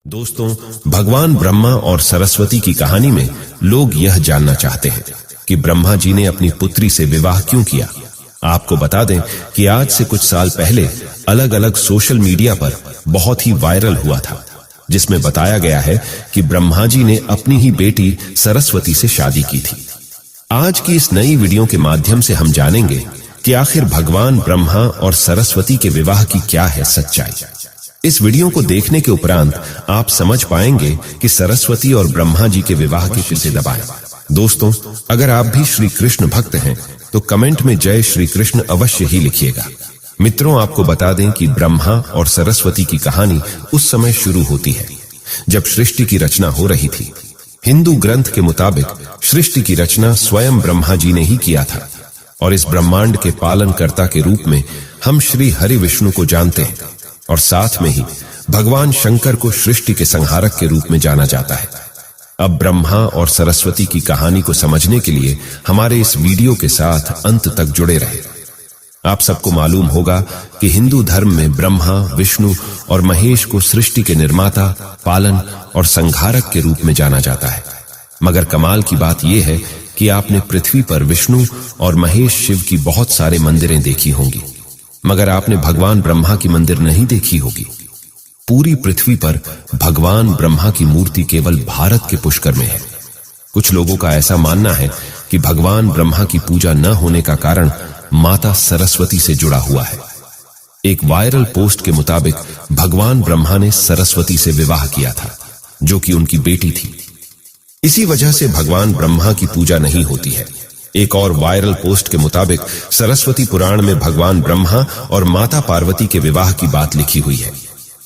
दोस्तों, भगवान ब्रह्मा और सरस्वती की कहानी में लोग यह जानना चाहते हैं कि ब्रह्मा जी ने अपनी पुत्री से विवाह क्यों किया। आपको बता दें कि आज से कुछ साल पहले अलग अलग सोशल मीडिया पर बहुत ही वायरल हुआ था, जिसमें बताया गया है कि ब्रह्मा जी ने अपनी ही बेटी सरस्वती से शादी की थी। आज की इस नई वीडियो के माध्यम से हम जानेंगे कि आखिर भगवान ब्रह्मा और सरस्वती के विवाह की क्या है सच्चाई। इस वीडियो को देखने के उपरांत आप समझ पाएंगे कि सरस्वती और ब्रह्मा जी के विवाह के पीछे दबाएं। दोस्तों, अगर आप भी श्री कृष्ण भक्त हैं तो कमेंट में जय श्री कृष्ण अवश्य ही लिखिएगा। मित्रों, आपको बता दें कि ब्रह्मा और सरस्वती की कहानी उस समय शुरू होती है जब सृष्टि की रचना हो रही थी। हिंदू ग्रंथ के मुताबिक सृष्टि की रचना स्वयं ब्रह्मा जी ने ही किया था और इस ब्रह्मांड के पालनकर्ता के रूप में हम श्री हरि विष्णु को जानते हैं और साथ में ही भगवान शंकर को सृष्टि के संहारक के रूप में जाना जाता है। अब ब्रह्मा और सरस्वती की कहानी को समझने के लिए हमारे इस वीडियो के साथ अंत तक जुड़े रहे। आप सबको मालूम होगा कि हिंदू धर्म में ब्रह्मा, विष्णु और महेश को सृष्टि के निर्माता, पालन और संहारक के रूप में जाना जाता है। मगर कमाल की बात यह है कि आपने पृथ्वी पर विष्णु और महेश शिव की बहुत सारे मंदिरें देखी होंगी, मगर आपने भगवान ब्रह्मा की मंदिर नहीं देखी होगी। पूरी पृथ्वी पर भगवान ब्रह्मा की मूर्ति केवल भारत के पुष्कर में है। कुछ लोगों का ऐसा मानना है कि भगवान ब्रह्मा की पूजा न होने का कारण माता सरस्वती से जुड़ा हुआ है। एक वायरल पोस्ट के मुताबिक भगवान ब्रह्मा ने सरस्वती से विवाह किया था, जो कि उनकी बेटी थी। इसी वजह से भगवान ब्रह्मा की पूजा नहीं होती है। एक और वायरल पोस्ट के मुताबिक सरस्वती पुराण में भगवान ब्रह्मा और माता पार्वती के विवाह की बात लिखी हुई है।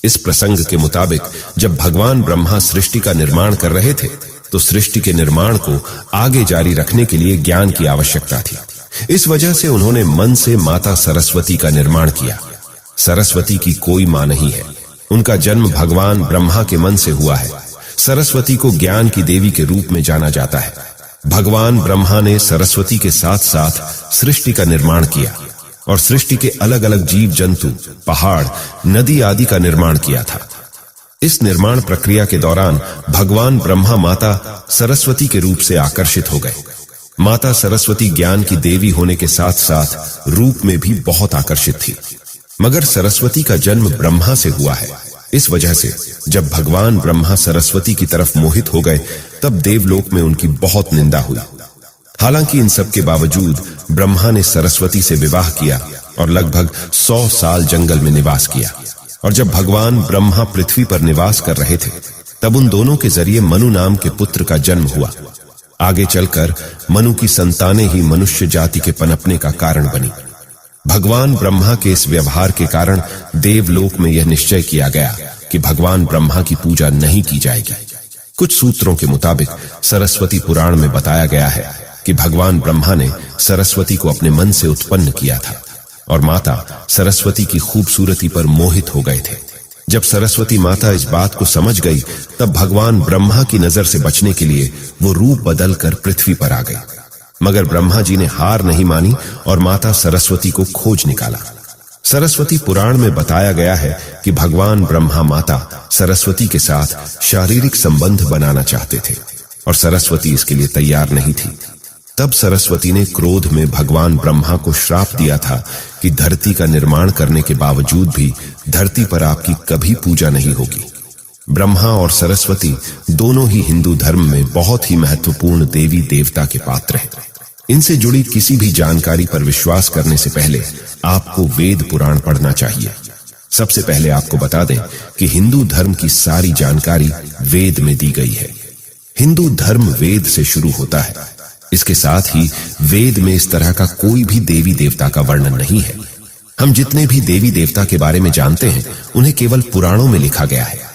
इस प्रसंग के मुताबिक जब भगवान ब्रह्मा सृष्टि का निर्माण कर रहे थे तो सृष्टि के निर्माण को आगे जारी रखने के लिए ज्ञान की आवश्यकता थी। इस वजह से उन्होंने मन से माता सरस्वती का निर्माण किया। सरस्वती की कोई मां नहीं है, उनका जन्म भगवान ब्रह्मा के मन से हुआ है। सरस्वती को ज्ञान की देवी के रूप में जाना जाता है। भगवान ब्रह्मा ने सरस्वती के साथ साथ सृष्टि का निर्माण किया और सृष्टि के अलग अलग जीव जंतु, पहाड़, नदी आदि का निर्माण किया था। इस निर्माण प्रक्रिया के दौरान भगवान ब्रह्मा माता सरस्वती के रूप से आकर्षित हो गए। माता सरस्वती ज्ञान की देवी होने के साथ साथ रूप में भी बहुत आकर्षित थी। मगर सरस्वती का जन्म ब्रह्मा से हुआ है। इस वजह से जब भगवान ब्रह्मा सरस्वती की तरफ मोहित हो गए तब देवलोक में उनकी बहुत निंदा हुई। हालांकि इन सब के बावजूद ब्रह्मा ने सरस्वती से विवाह किया और लगभग 100 साल जंगल में निवास किया। और जब भगवान ब्रह्मा पृथ्वी पर निवास कर रहे थे तब उन दोनों के जरिए मनु नाम के पुत्र का जन्म हुआ। आगे चलकर मनु की संतानें ही मनुष्य जाति के पनपने का कारण बनी। भगवान ब्रह्मा के इस व्यवहार के कारण देवलोक में यह निश्चय किया गया कि भगवान ब्रह्मा की पूजा नहीं की जाएगी। कुछ सूत्रों के मुताबिक सरस्वती पुराण में बताया गया है कि भगवान ब्रह्मा ने सरस्वती को अपने मन से उत्पन्न किया था और माता सरस्वती की खूबसूरती पर मोहित हो गए थे। जब सरस्वती माता इस बात को समझ गई तब भगवान ब्रह्मा की नजर से बचने के लिए वो रूप बदलकर पृथ्वी पर आ गई। मगर ब्रह्मा जी ने हार नहीं मानी और माता सरस्वती को खोज निकाला। सरस्वती पुराण में बताया गया है कि भगवान ब्रह्मा माता सरस्वती के साथ शारीरिक संबंध बनाना चाहते थे और सरस्वती इसके लिए तैयार नहीं थी। तब सरस्वती ने क्रोध में भगवान ब्रह्मा को श्राप दिया था कि धरती का निर्माण करने के बावजूद भी धरती पर आपकी कभी पूजा नहीं होगी। ब्रह्मा और सरस्वती दोनों ही हिंदू धर्म में बहुत ही महत्वपूर्ण देवी देवता के पात्र हैं। इनसे जुड़ी किसी भी जानकारी पर विश्वास करने से पहले आपको वेद पुराण पढ़ना चाहिए। सबसे पहले आपको बता दें कि हिंदू धर्म की सारी जानकारी वेद में दी गई है। हिंदू धर्म वेद से शुरू होता है। इसके साथ ही वेद में इस तरह का कोई भी देवी देवता का वर्णन नहीं है। हम जितने भी देवी देवता के बारे में जानते हैं उन्हें केवल पुराणों में लिखा गया है।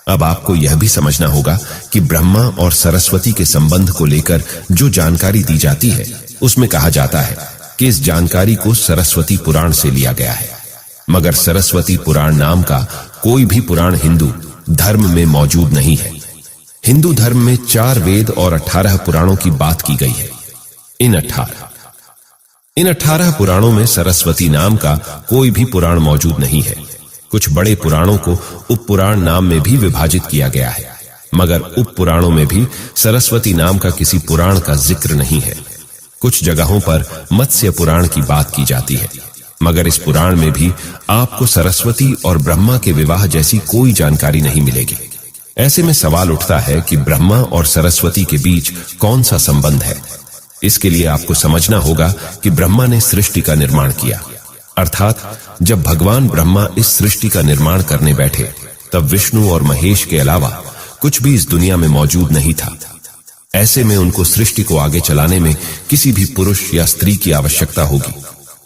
अब आपको यह भी समझना होगा कि ब्रह्मा और सरस्वती के संबंध को लेकर जो जानकारी दी जाती है उसमें कहा जाता है कि इस जानकारी को सरस्वती पुराण से लिया गया है। मगर सरस्वती पुराण नाम का कोई भी पुराण हिंदू धर्म में मौजूद नहीं है। हिंदू धर्म में 4 वेद और 18 पुराणों की बात की गई है। इन 18 पुराणों में सरस्वती नाम का कोई भी पुराण मौजूद नहीं है। कुछ बड़े पुराणों को उपपुराण नाम में भी विभाजित किया गया है, मगर उपपुराणों में भी सरस्वती नाम का किसी पुराण का जिक्र नहीं है। कुछ जगहों पर मत्स्य पुराण की बात की जाती है, मगर इस पुराण में भी आपको सरस्वती और ब्रह्मा के विवाह जैसी कोई जानकारी नहीं मिलेगी। ऐसे में सवाल उठता है कि ब्रह्मा और सरस्वती के बीच कौन सा संबंध है। इसके लिए आपको समझना होगा कि ब्रह्मा ने सृष्टि का निर्माण किया, अर्थात जब भगवान ब्रह्मा इस सृष्टि का निर्माण करने बैठे तब विष्णु और महेश के अलावा कुछ भी इस दुनिया में मौजूद नहीं था। ऐसे में उनको सृष्टि को आगे चलाने में किसी भी पुरुष या स्त्री की आवश्यकता होगी,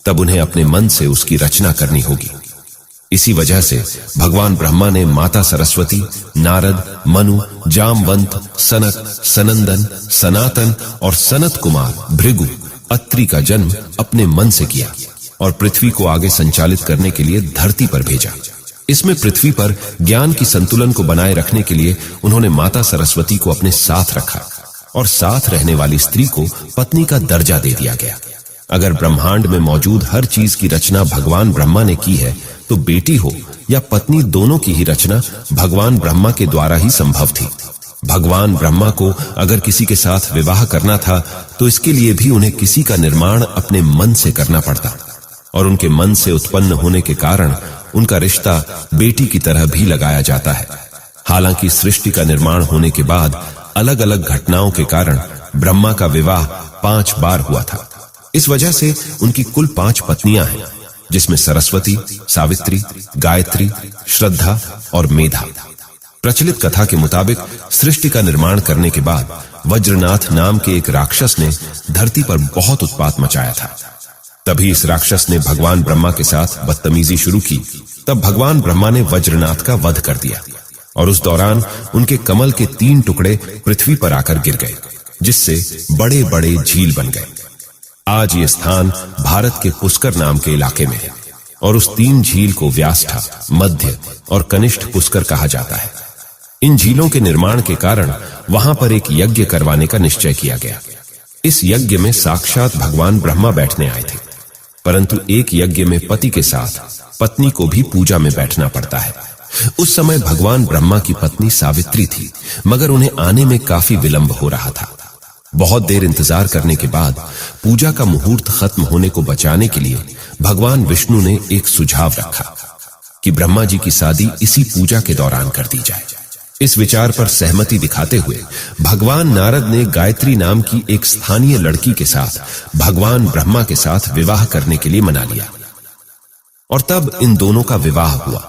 तब उन्हें अपने मन से उसकी रचना करनी होगी। इसी वजह से भगवान ब्रह्मा ने माता सरस्वती, नारद, मनु, जामवंत, सनक, सनंदन, सनातन और सनत कुमार भृगु अत्रि का जन्म अपने मन से किया और पृथ्वी को आगे संचालित करने के लिए धरती पर भेजा। इसमें पृथ्वी पर ज्ञान की संतुलन को बनाए रखने के लिए उन्होंने माता सरस्वती को अपने साथ रखा और साथ रहने वाली स्त्री को पत्नी का दर्जा दे दिया गया। अगर ब्रह्मांड में मौजूद हर चीज की रचना भगवान ब्रह्मा ने की है, तो बेटी हो या पत्नी, दोनों की ही रचना भगवान ब्रह्मा के द्वारा ही संभव थी। भगवान ब्रह्मा को अगर किसी के साथ विवाह करना था, तो इसके लिए भी उन्हें किसी का निर्माण अपने मन से करना पड़ता, और उनके मन से उत्पन्न होने के कारण उनका रिश्ता बेटी की तरह भी लगाया जाता है। हालांकि सृष्टि का निर्माण होने के बाद अलग अलग घटनाओं के कारण ब्रह्मा का विवाह 5 बार हुआ था। इस वजह से उनकी कुल 5 पत्नियां हैं, जिसमें सरस्वती, सावित्री, गायत्री, श्रद्धा और मेधा। प्रचलित कथा के मुताबिक सृष्टि का निर्माण करने के बाद वज्रनाथ नाम के एक राक्षस ने धरती पर बहुत उत्पात मचाया था। तभी इस राक्षस ने भगवान ब्रह्मा के साथ बदतमीजी शुरू की। तब भगवान ब्रह्मा ने वज्रनाथ का वध कर दिया और उस दौरान उनके कमल के 3 टुकड़े पृथ्वी पर आकर गिर गए, जिससे बड़े बड़े झील बन गए। आज ये स्थान भारत के पुष्कर नाम के इलाके में है और उस 3 झील को व्याष्ठा, मध्य और कनिष्ठ पुष्कर कहा जाता है। इन झीलों के निर्माण के कारण वहां पर एक यज्ञ करवाने का निश्चय किया गया। इस यज्ञ में साक्षात भगवान ब्रह्मा बैठने आए थे, परंतु एक यज्ञ में पति के साथ पत्नी को भी पूजा में बैठना पड़ता है। उस समय भगवान ब्रह्मा की पत्नी सावित्री थी, मगर उन्हें आने में काफी विलंब हो रहा था। बहुत देर इंतजार करने के बाद पूजा का मुहूर्त खत्म होने को बचाने के लिए भगवान विष्णु ने एक सुझाव रखा कि ब्रह्मा जी की शादी इसी पूजा के दौरान कर दी जाए। इस विचार पर सहमति दिखाते हुए भगवान नारद ने गायत्री नाम की एक स्थानीय लड़की के साथ भगवान ब्रह्मा के साथ विवाह करने के लिए मना लिया, और तब इन दोनों का विवाह हुआ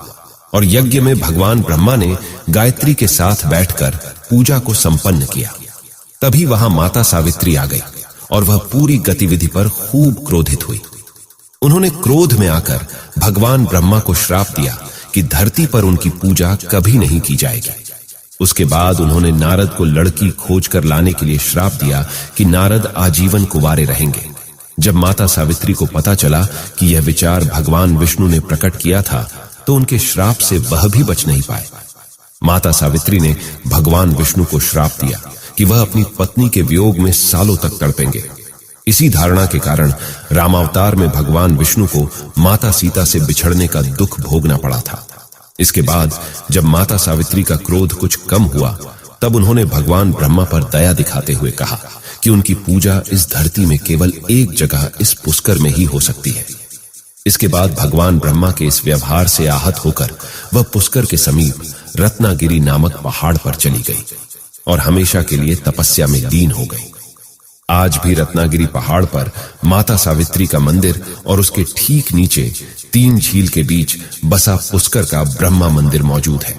और यज्ञ में भगवान ब्रह्मा ने गायत्री के साथ बैठकर पूजा को संपन्न किया। तभी वहां माता सावित्री आ गई और वह पूरी गतिविधि पर खूब क्रोधित हुई। उन्होंने क्रोध में आकर भगवान ब्रह्मा को श्राप दिया कि धरती पर उनकी पूजा कभी नहीं की जाएगी। उसके बाद उन्होंने नारद को लड़की खोजकर लाने के लिए श्राप दिया कि नारद आजीवन कुंवारे रहेंगे। जब माता सावित्री को पता चला कि यह विचार भगवान विष्णु ने प्रकट किया था, तो उनके श्राप से वह भी बच नहीं पाए। माता सावित्री ने भगवान विष्णु को श्राप दिया कि वह अपनी पत्नी के वियोग में सालों तक तड़पेंगे। इसी धारणा के कारण रामावतार में भगवान विष्णु को माता सीता से बिछड़ने का दुख भोगना पड़ा था। इसके बाद जब माता सावित्री का क्रोध कुछ कम हुआ, तब उन्होंने भगवान ब्रह्मा पर दया दिखाते हुए कहा कि उनकी पूजा इस धरती में केवल एक जगह, इस पुष्कर में ही हो सकती है। इसके बाद भगवान ब्रह्मा के इस व्यवहार से आहत होकर वह पुष्कर के समीप रत्नागिरी नामक पहाड़ पर चली गई और हमेशा के लिए तपस्या में लीन हो गई। आज भी रत्नागिरी पहाड़ पर माता सावित्री का मंदिर और उसके ठीक नीचे 3 झील के बीच बसा पुष्कर का ब्रह्मा मंदिर मौजूद है।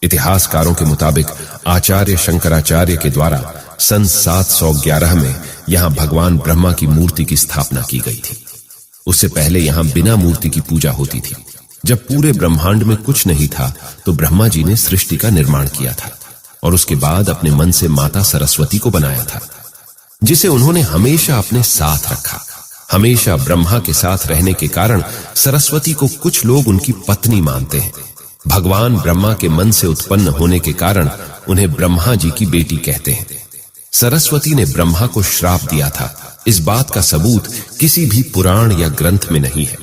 इतिहासकारों के मुताबिक आचार्य शंकराचार्य के द्वारा सन 711 में यहां भगवान ब्रह्मा की मूर्ति की स्थापना की गई थी। उससे पहले यहां बिना मूर्ति की पूजा होती थी। जब पूरे ब्रह्मांड में कुछ नहीं था, तो ब्रह्मा जी ने सृष्टि का निर्माण किया था और उसके बाद अपने मन से माता सरस्वती को बनाया था, जिसे उन्होंने हमेशा अपने साथ रखा। हमेशा ब्रह्मा के साथ रहने के कारण सरस्वती को कुछ लोग उनकी पत्नी मानते हैं। भगवान ब्रह्मा के मन से उत्पन्न होने के कारण उन्हें ब्रह्मा जी की बेटी कहते हैं। सरस्वती ने ब्रह्मा को श्राप दिया था, इस बात का सबूत किसी भी पुराण या ग्रंथ में नहीं है।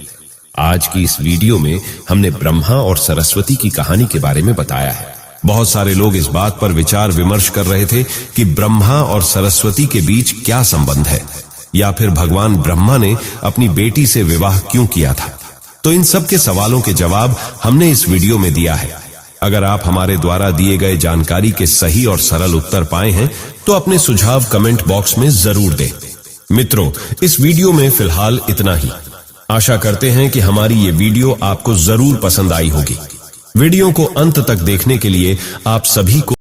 आज की इस वीडियो में हमने ब्रह्मा और सरस्वती की कहानी के बारे में बताया है। बहुत सारे लोग इस बात पर विचार विमर्श कर रहे थे कि ब्रह्मा और सरस्वती के बीच क्या संबंध है, या फिर भगवान ब्रह्मा ने अपनी बेटी से विवाह क्यों किया था। तो इन सब के सवालों के जवाब हमने इस वीडियो में दिया है। अगर आप हमारे द्वारा दिए गए जानकारी के सही और सरल उत्तर पाए हैं तो अपने सुझाव कमेंट बॉक्स में जरूर दें। मित्रों, इस वीडियो में फिलहाल इतना ही। आशा करते हैं कि हमारी ये वीडियो आपको जरूर पसंद आई होगी। वीडियो को अंत तक देखने के लिए आप सभी को